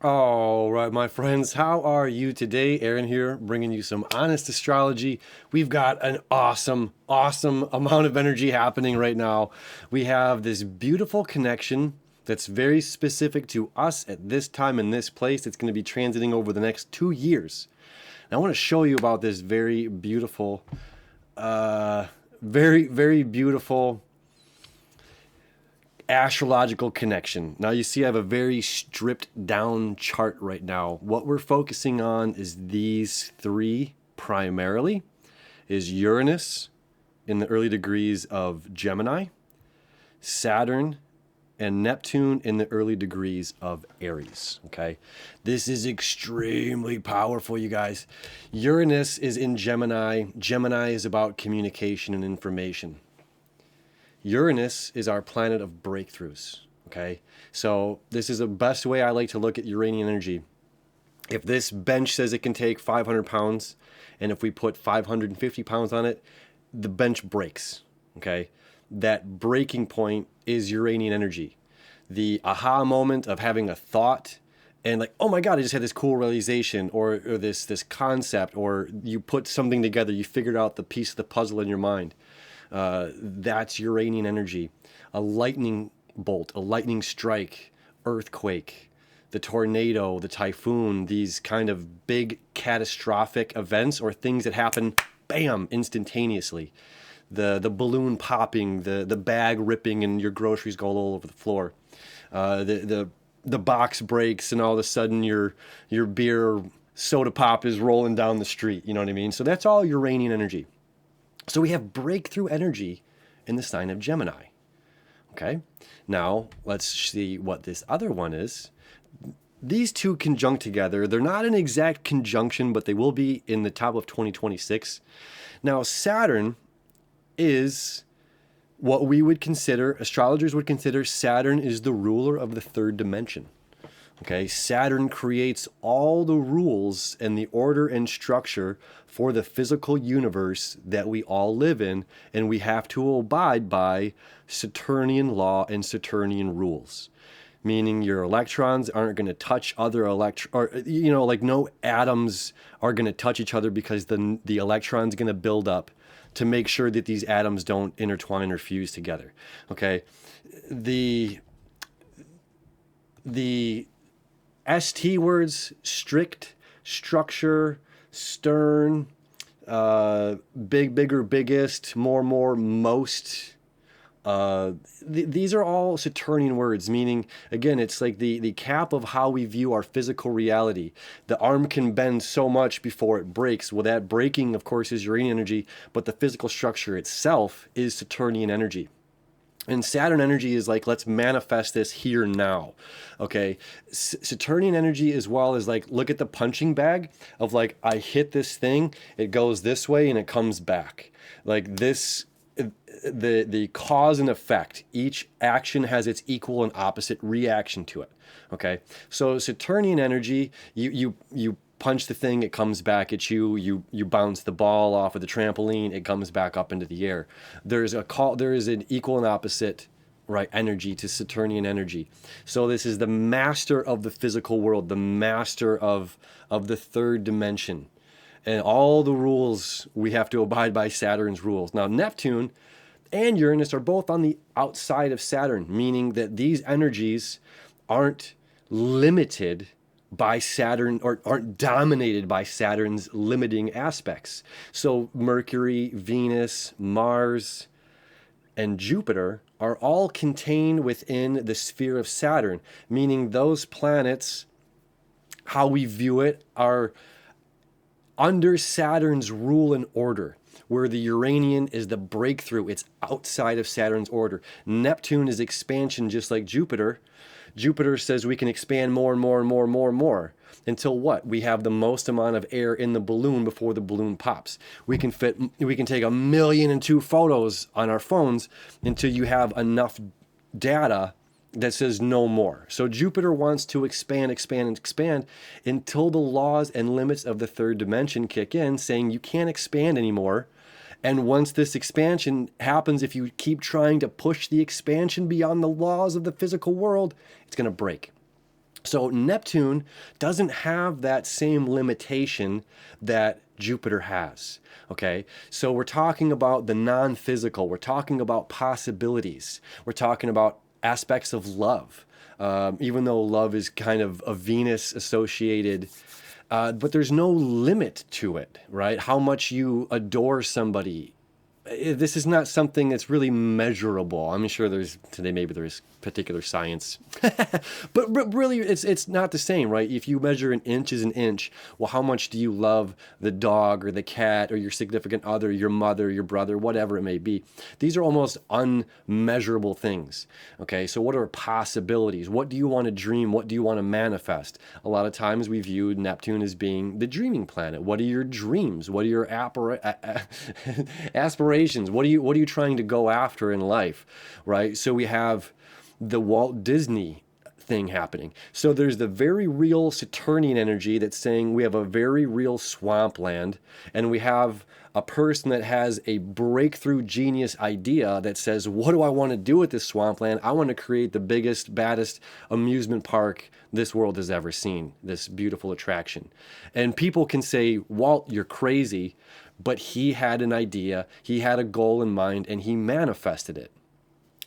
All right, my friends, how are you today? Aaron here, bringing you some honest astrology. We've got an awesome amount of energy happening right now. We have this beautiful connection that's very specific to us at this time and this place. It's going to be transiting over the next 2 years. And I want to show you about this very beautiful, very beautiful astrological connection. Now you see I have a very stripped down chart right now. What we're focusing on is these three primarily, is Uranus in the early degrees of Gemini, Saturn and Neptune in the early degrees of Aries. Okay, this is extremely powerful, you guys. Uranus is in Gemini. Gemini is about communication and information. Uranus is our planet of breakthroughs, okay? So this is the best way I like to look at Uranian energy. If this bench says it can take 500 pounds, and if we put 550 pounds on it, the bench breaks, okay? That breaking point is Uranian energy. The aha moment of having a thought and like, oh my God, I just had this cool realization or this concept, or you put something together, you figured out the piece of the puzzle in your mind. That's Uranian energy. A lightning bolt, a lightning strike, earthquake, the tornado, the typhoon, these kind of big catastrophic events or things that happen, bam, instantaneously. The balloon popping, the bag ripping, and your groceries go all over the floor. The box breaks, and all of a sudden your beer or soda pop is rolling down the street. You know what I mean? So that's all Uranian energy. So we have breakthrough energy in the sign of Gemini. Okay, now let's see what this other one is. These two conjunct together. They're not an exact conjunction, but they will be in the top of 2026. Now, Saturn is what we would consider, astrologers would consider, Saturn is the ruler of the third dimension. Okay, Saturn creates all the rules and the order and structure for the physical universe that we all live in, and we have to abide by Saturnian law and Saturnian rules. Meaning your electrons aren't going to touch other no atoms are going to touch each other, because the electron's going to build up to make sure that these atoms don't intertwine or fuse together. Okay, the ST words, strict, structure, stern, big, bigger, biggest, more, most. These are all Saturnian words, meaning, again, it's like the cap of how we view our physical reality. The arm can bend so much before it breaks. Well, that breaking, of course, is Uranian energy, but the physical structure itself is Saturnian energy. And Saturn energy is like, let's manifest this here now. Okay. Saturnian energy, as well as like, look at the punching bag of like, I hit this thing, it goes this way and it comes back. Like this, the cause and effect, each action has its equal and opposite reaction to it. Okay. So Saturnian energy, you punch the thing, it comes back at you. You bounce the ball off of the trampoline, it comes back up into the air. There is an equal and opposite, right, energy to Saturnian energy. So this is the master of the physical world, the master of the third dimension. And all the rules, we have to abide by Saturn's rules. Now, Neptune and Uranus are both on the outside of Saturn, meaning that these energies aren't limited by Saturn, or aren't dominated by Saturn's limiting aspects. So Mercury, Venus, Mars, and Jupiter are all contained within the sphere of Saturn, meaning those planets, how we view it, are under Saturn's rule and order, where the Uranian is the breakthrough. It's outside of Saturn's order. Neptune is expansion, just like Jupiter. Jupiter says we can expand more and more and more and more and more until what? We have the most amount of air in the balloon before the balloon pops. We can take 1,000,002 photos on our phones until you have enough data that says no more. So Jupiter wants to expand until the laws and limits of the third dimension kick in, saying you can't expand anymore. And once this expansion happens, if you keep trying to push the expansion beyond the laws of the physical world, it's going to break. So Neptune doesn't have that same limitation that Jupiter has. Okay, so we're talking about the non-physical. We're talking about possibilities. We're talking about aspects of love. Even though love is kind of a Venus associated, but there's no limit to it, right? How much you adore somebody. This is not something that's really measurable. I'm sure maybe there's particular science, but really it's not the same, right? If you measure an inch is an inch, well, how much do you love the dog or the cat or your significant other, your mother, your brother, whatever it may be? These are almost unmeasurable things. Okay, so what are possibilities? What do you want to dream? What do you want to manifest? A lot of times we view Neptune as being the dreaming planet. What are your dreams? What are your aspirations? What are you trying to go after in life, right? So we have the Walt Disney thing happening. So there's the very real Saturnian energy that's saying we have a very real swampland, and we have a person that has a breakthrough genius idea that says, what do I want to do with this swampland? I want to create the biggest, baddest amusement park this world has ever seen, this beautiful attraction. And people can say, Walt, you're crazy, but he had an idea, he had a goal in mind, and he manifested it.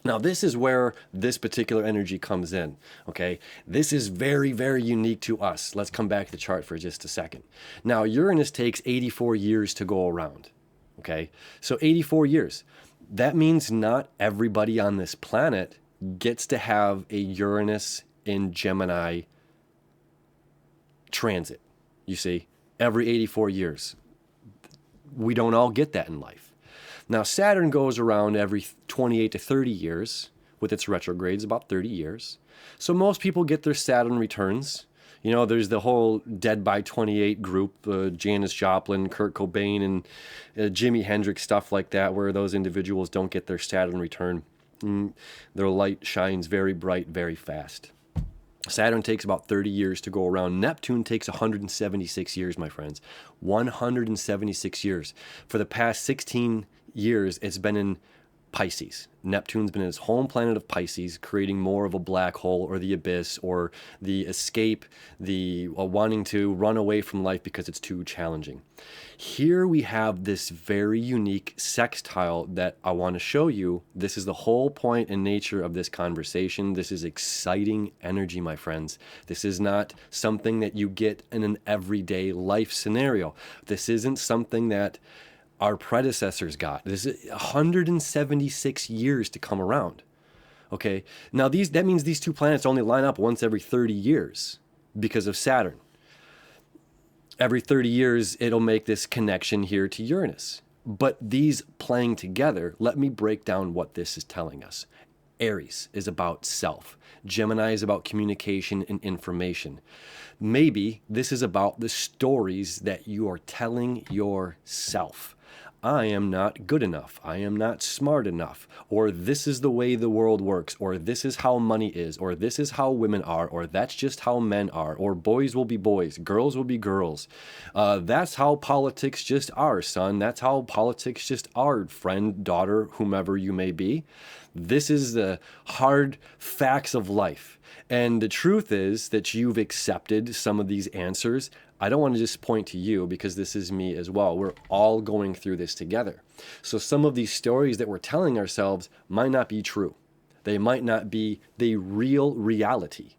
Now, this is where this particular energy comes in, okay? This is very, very unique to us. Let's come back to the chart for just a second. Now, Uranus takes 84 years to go around, okay? So 84 years. That means not everybody on this planet gets to have a Uranus in Gemini transit, you see, every 84 years. We don't all get that in life. Now, Saturn goes around every 28 to 30 years with its retrogrades, about 30 years. So most people get their Saturn returns. You know, there's the whole Dead by 28 group, Janis Joplin, Kurt Cobain, and Jimi Hendrix, stuff like that, where those individuals don't get their Saturn return. Their light shines very bright, very fast. Saturn takes about 30 years to go around. Neptune takes 176 years, my friends. 176 years. For the past 16 years, it's been in Pisces. Neptune's been in his home planet of Pisces, creating more of a black hole or the abyss or the escape, the wanting to run away from life because it's too challenging. Here we have this very unique sextile that I want to show you. This is the whole point and nature of this conversation. This is exciting energy, my friends. This is not something that you get in an everyday life scenario. This isn't something that our predecessors got. This is 176 years to come around. Okay, now that means these two planets only line up once every 30 years because of Saturn. Every 30 years, it'll make this connection here to Uranus. But these playing together, let me break down what this is telling us. Aries is about self. Gemini is about communication and information. Maybe this is about the stories that you are telling yourself. I am not good enough, I am not smart enough, or this is the way the world works, or this is how money is, or this is how women are, or that's just how men are, or boys will be boys, girls will be girls. That's how politics just are, son. That's how politics just are, friend, daughter, whomever you may be. This is the hard facts of life. And the truth is that you've accepted some of these answers. I don't want to just point to you because this is me as well. We're all going through this together. So some of these stories that we're telling ourselves might not be true. They might not be the real reality.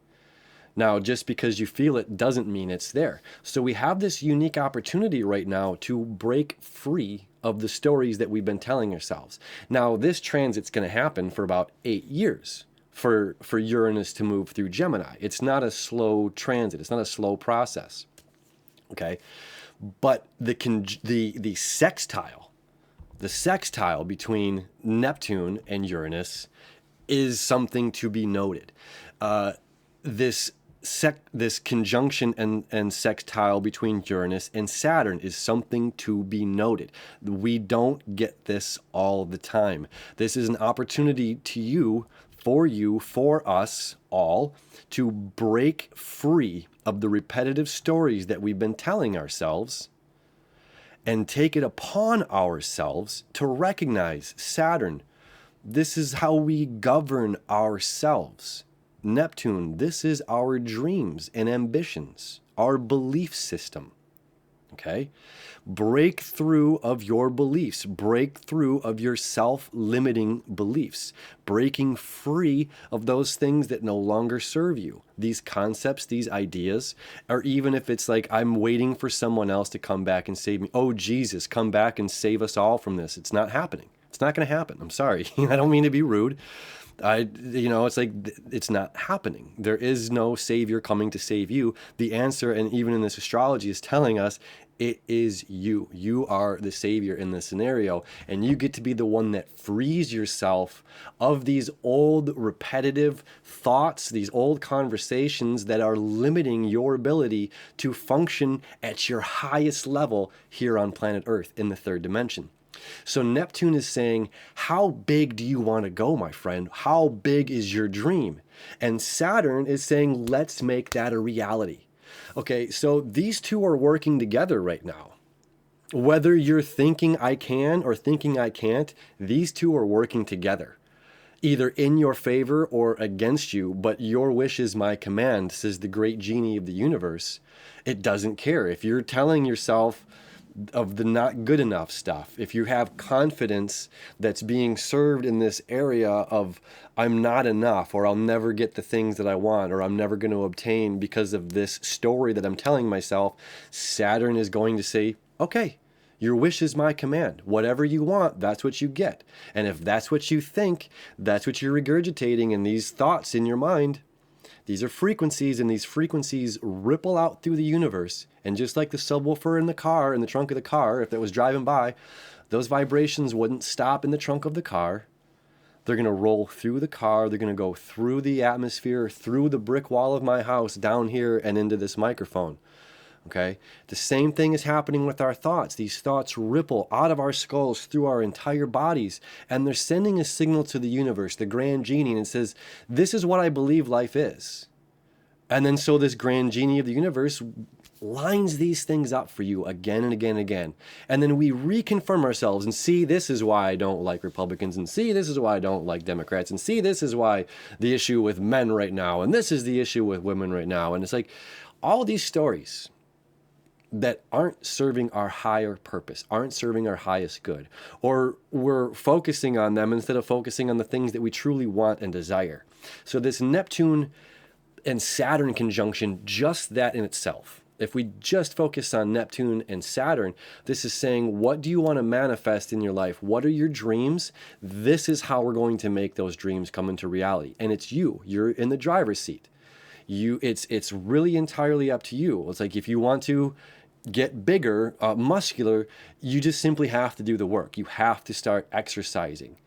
Now, just because you feel it doesn't mean it's there. So we have this unique opportunity right now to break free of the stories that we've been telling ourselves. Now, this transit's going to happen for about 8 years for Uranus to move through Gemini. It's not a slow transit. It's not a slow process. Okay, but the sextile between Neptune and Uranus is something to be noted. This conjunction and sextile between Uranus and Saturn is something to be noted. We don't get this all the time. This is an opportunity for us all, to break free of the repetitive stories that we've been telling ourselves and take it upon ourselves to recognize Saturn. This is how we govern ourselves. Neptune, this is our dreams and ambitions, our belief system. Okay? Breakthrough of your beliefs, breakthrough of your self-limiting beliefs, breaking free of those things that no longer serve you. These concepts, these ideas, or even if it's like, I'm waiting for someone else to come back and save me. Oh, Jesus, come back and save us all from this. It's not happening. It's not going to happen. I'm sorry. I don't mean to be rude. It's like, it's not happening. There is no savior coming to save you. The answer, and even in this astrology, is telling us it is you. You are the savior in this scenario, and you get to be the one that frees yourself of these old repetitive thoughts, these old conversations that are limiting your ability to function at your highest level here on planet Earth in the third dimension. So Neptune is saying, how big do you want to go, my friend? How big is your dream? And Saturn is saying, let's make that a reality. Okay, so these two are working together right now. Whether you're thinking I can or thinking I can't, these two are working together, either in your favor or against you. But your wish is my command, says the great genie of the universe. It doesn't care. If you're telling yourself of the not good enough stuff, if you have confidence that's being served in this area of I'm not enough, or I'll never get the things that I want, or I'm never going to obtain because of this story that I'm telling myself, Saturn is going to say, okay, your wish is my command. Whatever you want, that's what you get. And if that's what you think, that's what you're regurgitating in these thoughts in your mind. These are frequencies, and these frequencies ripple out through the universe. And just like the subwoofer in the car, in the trunk of the car, if it was driving by, those vibrations wouldn't stop in the trunk of the car. They're going to roll through the car. They're going to go through the atmosphere, through the brick wall of my house, down here, and into this microphone. Okay? The same thing is happening with our thoughts. These thoughts ripple out of our skulls through our entire bodies, and they're sending a signal to the universe, the grand genie, and it says, this is what I believe life is. And then so this grand genie of the universe lines these things up for you again and again and again. And then we reconfirm ourselves and see, this is why I don't like Republicans, and see, this is why I don't like Democrats, and see, this is why the issue with men right now, and this is the issue with women right now. And it's like all these stories that aren't serving our higher purpose, aren't serving our highest good, or we're focusing on them instead of focusing on the things that we truly want and desire. So this Neptune and Saturn conjunction, just that in itself, if we just focus on Neptune and Saturn, this is saying, what do you want to manifest in your life? What are your dreams? This is how we're going to make those dreams come into reality. And it's you. You're in the driver's seat. It's really entirely up to you. It's like, if you want to get bigger, muscular, you just simply have to do the work. You have to start exercising.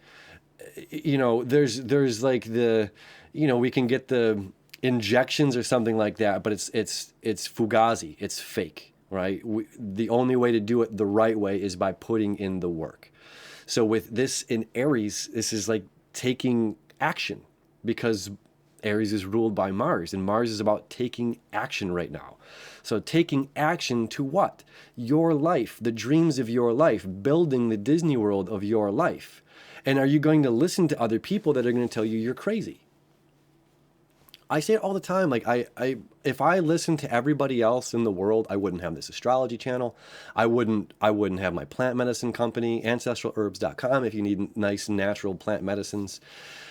There's like we can get the injections or something like that, but it's fugazi. It's fake, right? The only way to do it the right way is by putting in the work. So with this in Aries, this is like taking action, because Aries is ruled by Mars, and Mars is about taking action right now. So taking action to what? Your life, the dreams of your life, building the Disney World of your life. And are you going to listen to other people that are going to tell you you're crazy? I say it all the time. Like if I listened to everybody else in the world, I wouldn't have this astrology channel. I wouldn't have my plant medicine company, ancestralherbs.com, if you need nice natural plant medicines.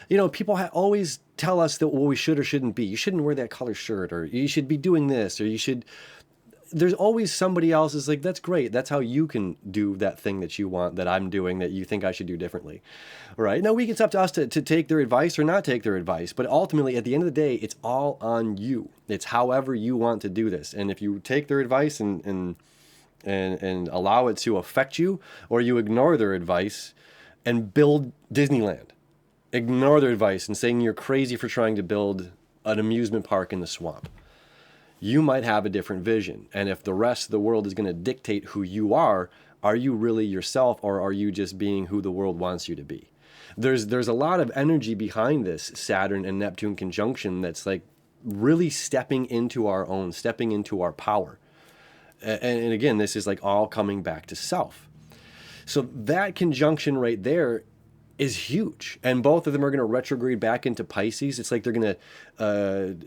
People always tell us that what we should or shouldn't be. You shouldn't wear that color shirt, or you should be doing this, or you should. There's always somebody else is like, that's great. That's how you can do that thing that you want, that I'm doing, that you think I should do differently. Right? Now, it's up to us to take their advice or not take their advice. But ultimately, at the end of the day, it's all on you. It's however you want to do this. And if you take their advice and allow it to affect you, or you ignore their advice and build Disneyland, ignore their advice and saying you're crazy for trying to build an amusement park in the swamp, you might have a different vision. And if the rest of the world is going to dictate who you are you really yourself, or are you just being who the world wants you to be? There's a lot of energy behind this Saturn and Neptune conjunction that's like really stepping into our power. And again, this is like all coming back to self. So that conjunction right there is huge. And both of them are going to retrograde back into Pisces. It's like they're going to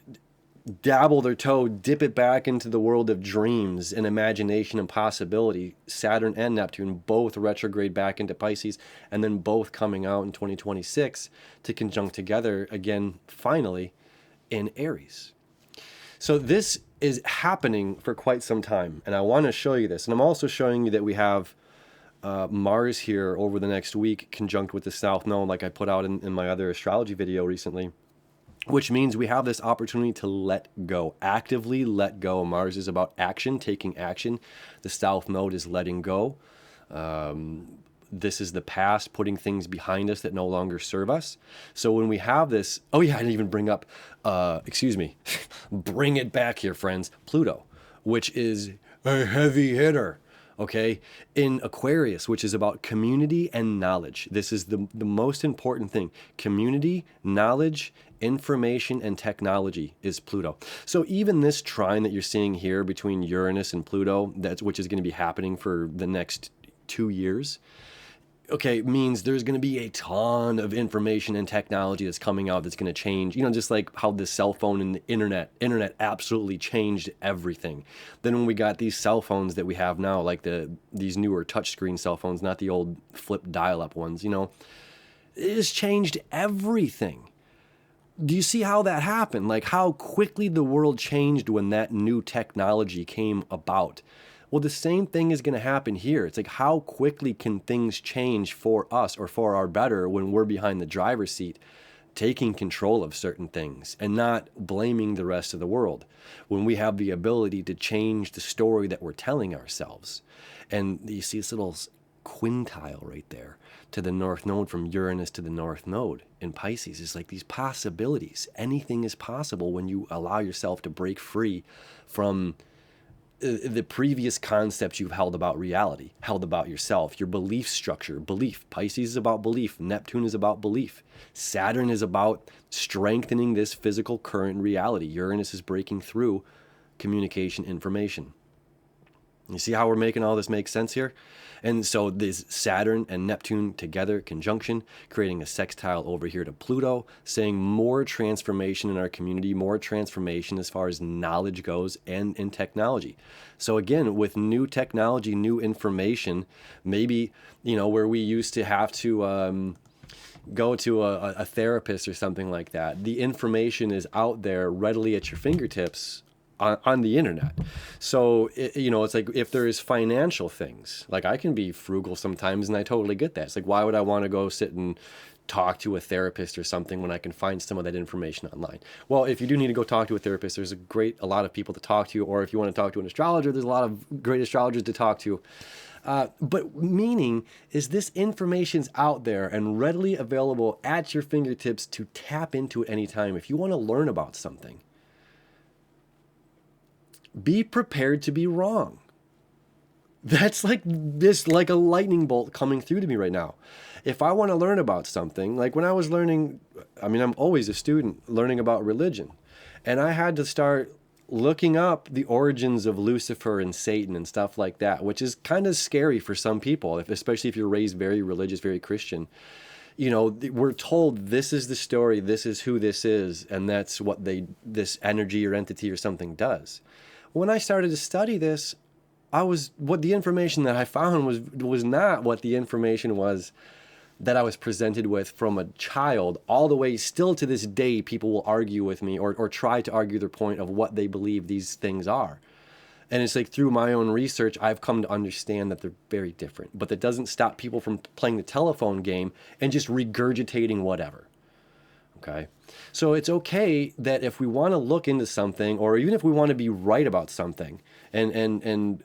dabble their toe, dip it back into the world of dreams and imagination and possibility. Saturn and Neptune both retrograde back into Pisces, and then both coming out in 2026 to conjunct together again, finally, in Aries. So this is happening for quite some time, and I want to show you this. And I'm also showing you that we have Mars here over the next week conjunct with the South Node, like I put out in my other astrology video recently, which means we have this opportunity to let go, actively let go. Mars is about action, taking action. The South Node is letting go. This is the past, putting things behind us that no longer serve us. So when we have this, oh yeah, I didn't even bring up, bring it back here, friends, Pluto, which is a heavy hitter. Okay, in Aquarius, which is about community and knowledge. This is the most important thing. Community, knowledge, information, and technology is Pluto. So even this trine that you're seeing here between Uranus and Pluto, which is going to be happening for the next 2 years, okay, means there's going to be a ton of information and technology that's coming out that's going to change, just like how the cell phone and the internet absolutely changed everything. Then when we got these cell phones that we have now, like these newer touchscreen cell phones, not the old flip dial-up ones, it has changed everything. Do you see how that happened? Like how quickly the world changed when that new technology came about. Well, the same thing is going to happen here. It's like, how quickly can things change for us or for our better when we're behind the driver's seat, taking control of certain things and not blaming the rest of the world, when we have the ability to change the story that we're telling ourselves. And you see this little quintile right there to the North Node, from Uranus to the North Node in Pisces. It's like these possibilities. Anything is possible when you allow yourself to break free from the previous concepts you've held about reality, held about yourself, your belief structure. Belief. Pisces is about belief. Neptune is about belief. Saturn is about strengthening this physical current reality. Uranus is breaking through communication information. You see how we're making all this make sense here? And so this Saturn and Neptune together, conjunction, creating a sextile over here to Pluto, saying more transformation in our community, more transformation as far as knowledge goes and in technology. So again, with new technology, new information, maybe, where we used to have to go to a therapist or something like that, the information is out there readily at your fingertips on the internet. So, it's like if there is financial things, like I can be frugal sometimes and I totally get that. It's like, why would I want to go sit and talk to a therapist or something when I can find some of that information online? Well, if you do need to go talk to a therapist, there's a lot of people to talk to, or if you want to talk to an astrologer, there's a lot of great astrologers to talk to. But meaning is this information's out there and readily available at your fingertips to tap into at any time. If you want to learn about something, be prepared to be wrong. That's like a lightning bolt coming through to me right now. If I want to learn about something, like when I was learning, I'm always a student learning about religion. And I had to start looking up the origins of Lucifer and Satan and stuff like that, which is kind of scary for some people, especially if you're raised very religious, very Christian. We're told this is the story, this is who this is, and that's what this energy or entity or something does. When I started to study this, what the information that I found was not what the information was that I was presented with from a child, all the way still to this day. People will argue with me or try to argue their point of what they believe these things are. And it's like through my own research, I've come to understand that they're very different. But that doesn't stop people from playing the telephone game and just regurgitating whatever. Okay? So it's okay that if we want to look into something, or even if we want to be right about something, and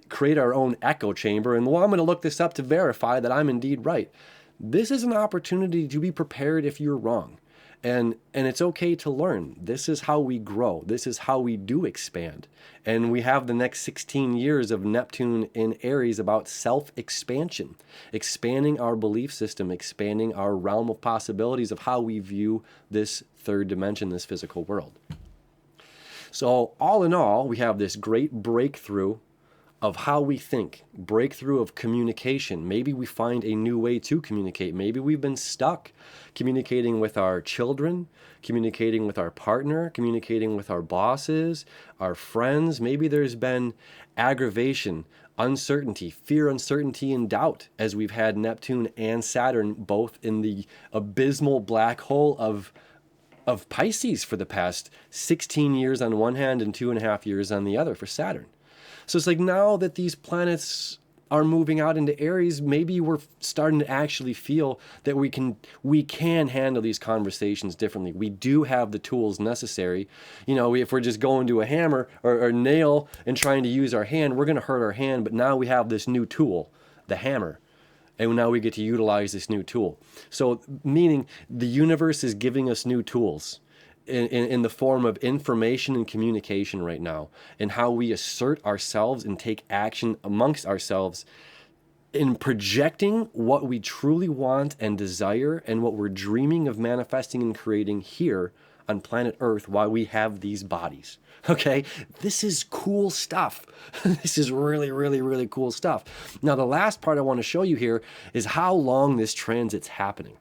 create our own echo chamber, and I'm going to look this up to verify that I'm indeed right. This is an opportunity to be prepared if you're wrong. And it's okay to learn. This is how we grow. This is how we do expand. And we have the next 16 years of Neptune in Aries about self-expansion, expanding our belief system, expanding our realm of possibilities of how we view this third dimension, this physical world. So all in all, we have this great breakthrough of how we think, breakthrough of communication. Maybe we find a new way to communicate. Maybe we've been stuck communicating with our children, communicating with our partner, communicating with our bosses, our friends. Maybe there's been aggravation, uncertainty, fear, uncertainty, and doubt as we've had Neptune and Saturn both in the abysmal black hole of Pisces for the past 16 years on one hand and 2.5 years on the other for Saturn. So it's like now that these planets are moving out into Aries, maybe we're starting to actually feel that we can handle these conversations differently. We do have the tools necessary. You know, if we're just going to a hammer or nail and trying to use our hand, we're going to hurt our hand. But now we have this new tool, the hammer. And now we get to utilize this new tool. So meaning the universe is giving us new tools in the form of information and communication right now, and how we assert ourselves and take action amongst ourselves in projecting what we truly want and desire and what we're dreaming of manifesting and creating here on planet Earth while we have these bodies. Okay, this is cool stuff. This is really, really, really cool stuff. Now, the last part I want to show you here is how long this transit's happening.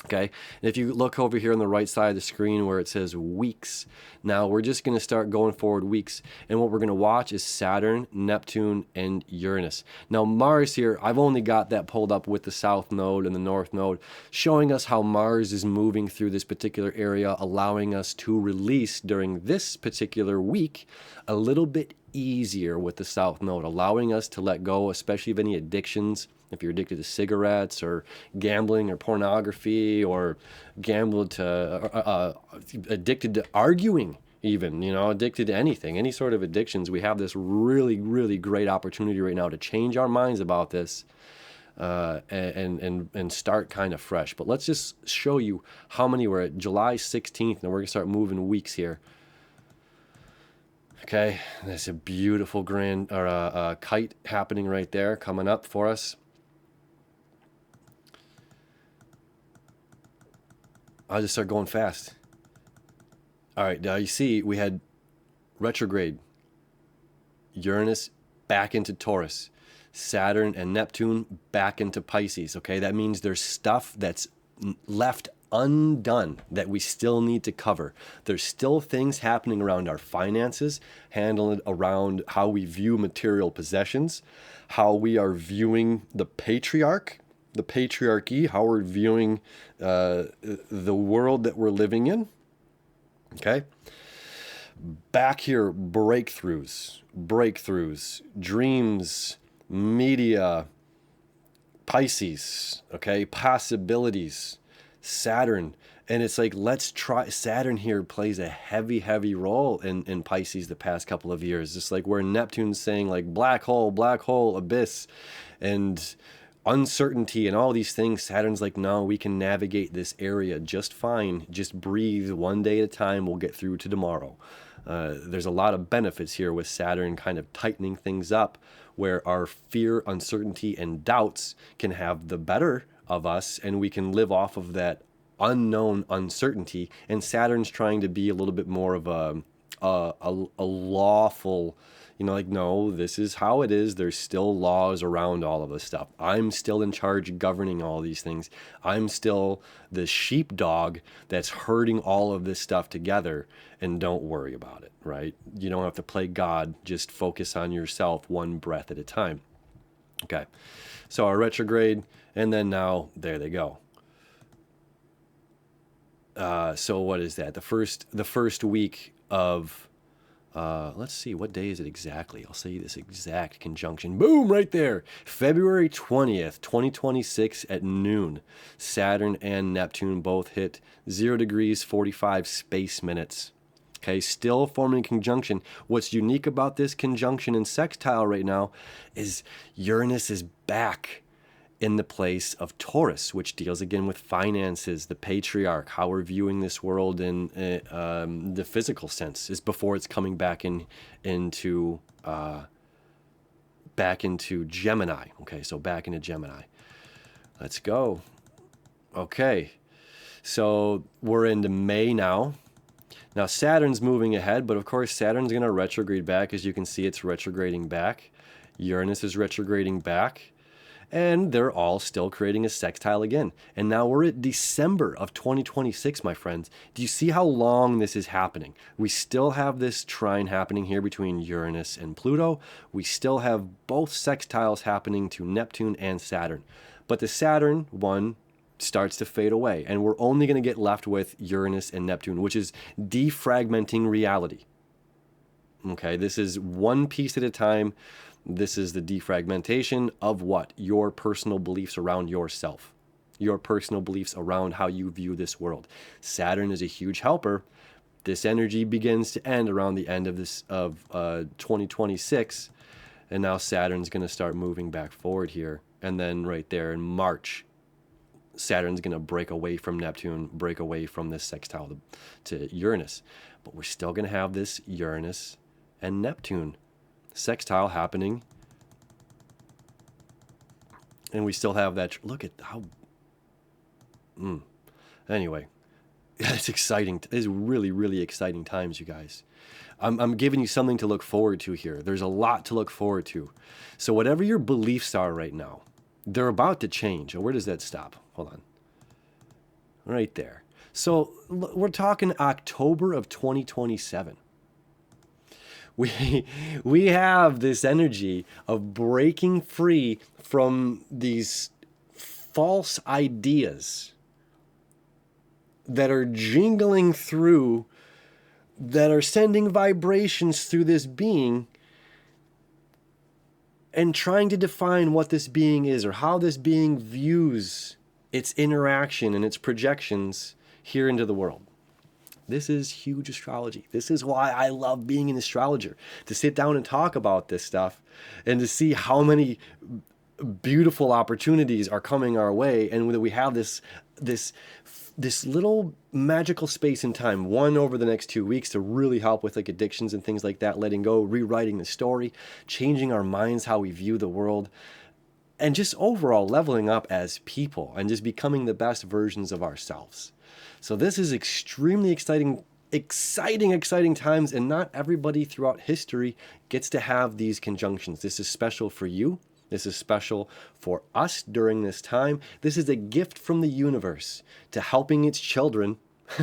Okay, and if you look over here on the right side of the screen where it says weeks, now we're just going to start going forward weeks. And what we're going to watch is Saturn, Neptune, and Uranus. Now Mars here, I've only got that pulled up with the South Node and the North Node, showing us how Mars is moving through this particular area, allowing us to release during this particular week a little bit easier with the South Node, allowing us to let go, especially of any addictions. If you're addicted to cigarettes or gambling or pornography or addicted to arguing even, you know, addicted to anything, any sort of addictions, we have this really, really great opportunity right now to change our minds about this and start kind of fresh. But let's just show you how many we're at. July 16th, and we're going to start moving weeks here. Okay, there's a beautiful kite happening right there coming up for us. I'll just start going fast. All right, now you see we had retrograde. Uranus back into Taurus. Saturn and Neptune back into Pisces. Okay, that means there's stuff that's left undone that we still need to cover. There's still things happening around our finances, handling around how we view material possessions, how we are viewing the patriarchy, how we're viewing the world that we're living in. Okay. Back here, breakthroughs, dreams, media, Pisces, okay, possibilities, Saturn. And it's like, let's try. Saturn here plays a heavy, heavy role in Pisces the past couple of years. Just like where Neptune's saying like black hole, abyss, and uncertainty and all these things. Saturn's like, no, we can navigate this area just fine. Just breathe one day at a time. We'll get through to tomorrow. There's a lot of benefits here with Saturn kind of tightening things up, where our fear, uncertainty, and doubts can have the better of us, and we can live off of that unknown uncertainty. And Saturn's trying to be a little bit more of a lawful, you know, like, no, this is how it is. There's still laws around all of this stuff. I'm still in charge governing all these things. I'm still the sheepdog that's herding all of this stuff together, and don't worry about it, right? You don't have to play God. Just focus on yourself one breath at a time. Okay, so our retrograde, and then now there they go. So what is that? The first week of, let's see, what day is it exactly? I'll say this exact conjunction. Boom, right there. February 20th, 2026 at noon. Saturn and Neptune both hit 0 degrees, 45 space minutes. Okay, still forming conjunction. What's unique about this conjunction and sextile right now is Uranus is back in the place of Taurus, which deals again with finances, the patriarch, how we're viewing this world in the physical sense, is before it's coming back into Gemini. Okay, so back into Gemini. Let's go. Okay, so we're into May now. Now Saturn's moving ahead, but of course Saturn's going to retrograde back. As you can see, it's retrograding back. Uranus is retrograding back. And they're all still creating a sextile again. And now we're at December of 2026, my friends. Do you see how long this is happening? We still have this trine happening here between Uranus and Pluto. We still have both sextiles happening to Neptune and Saturn. But the Saturn one starts to fade away. And we're only going to get left with Uranus and Neptune, which is defragmenting reality. Okay, this is one piece at a time. This is the defragmentation of what? Your personal beliefs around yourself. Your personal beliefs around how you view this world. Saturn is a huge helper. This energy begins to end around the end of 2026. And now Saturn's going to start moving back forward here. And then right there in March, Saturn's going to break away from Neptune, break away from this sextile to Uranus. But we're still going to have this Uranus and Neptune sextile happening, and we still have that. Look at how anyway, it's exciting. It's really, really exciting times, you guys. I'm giving you something to look forward to here. There's a lot to look forward to. So whatever your beliefs are right now, they're about to change. Where does that stop? Hold on. Right there. So we're talking October of 2027. We have this energy of breaking free from these false ideas that are jingling through, that are sending vibrations through this being and trying to define what this being is or how this being views its interaction and its projections here into the world. This is huge astrology. This is why I love being an astrologer, to sit down and talk about this stuff and to see how many beautiful opportunities are coming our way, and that we have this little magical space in time, one over the next 2 weeks, to really help with like addictions and things like that, letting go, rewriting the story, changing our minds, how we view the world, and just overall leveling up as people and just becoming the best versions of ourselves. So this is extremely exciting times, and not everybody throughout history gets to have these conjunctions. This is special for you. This is special for us during this time. This is a gift from the universe to helping its children.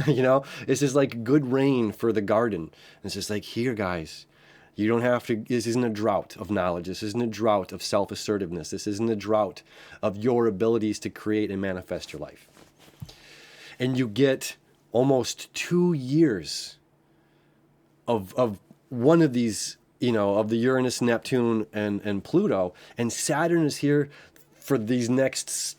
You know, this is like good rain for the garden. It's just like, here, guys, you don't have to, this isn't a drought of knowledge. This isn't a drought of self-assertiveness. This isn't a drought of your abilities to create and manifest your life. And you get almost 2 years of one of these, you know, of the Uranus, Neptune, and Pluto. And Saturn is here for these next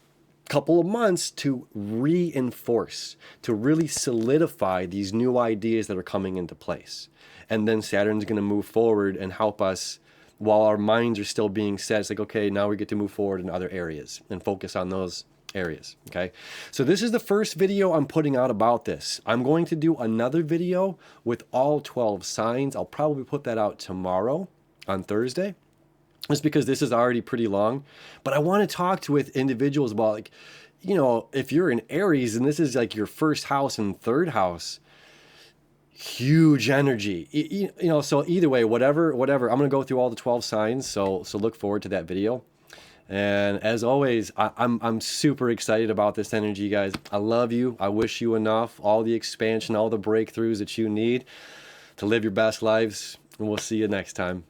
couple of months to reinforce, to really solidify these new ideas that are coming into place. And then Saturn's going to move forward and help us while our minds are still being set. It's like, okay, now we get to move forward in other areas and focus on those areas. Okay, so this is the first video I'm putting out about this. I'm going to do another video with all 12 signs. I'll probably put that out tomorrow on Thursday, just because this is already pretty long. But I want to talk to with individuals about, like, you know, if you're in Aries and this is like your first house and third house, huge energy, you know. So either way, whatever, I'm going to go through all the 12 signs. So look forward to that video. And as always, I'm super excited about this energy, guys. I love you. I wish you enough, all the expansion, all the breakthroughs that you need to live your best lives. And we'll see you next time.